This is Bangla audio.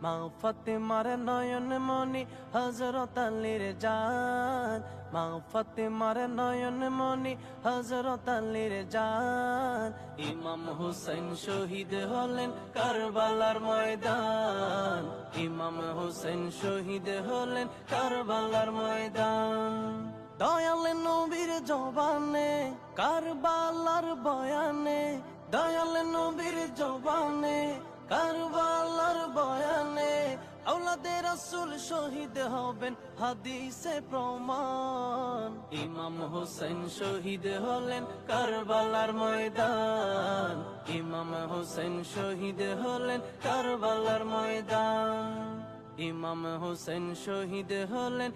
মা ফাতেমার নয়ন মনি হযরত আলীর জান, মা ফাতেমার নয়ন মনি হযরত আলীর জান। ইমাম হুসাইন শহীদ হলেন কারবালার ময়দান, ইমাম হুসাইন শহীদ হলেন কারবালার ময়দান। দয়াল নবীর জবানে কারবালার বয়ানে, দয়াল নবীর জবানে কারবালার বয়ানে, আওলাদে রাসূল শহীদ হবেন হাদিসে প্রমাণ। ইমাম হুসাইন শহীদ হলেন কারবালার ময়দান, ইমাম হুসাইন শহীদ হলেন কারবালার ময়দান, ইমাম হুসাইন শহীদ হলেন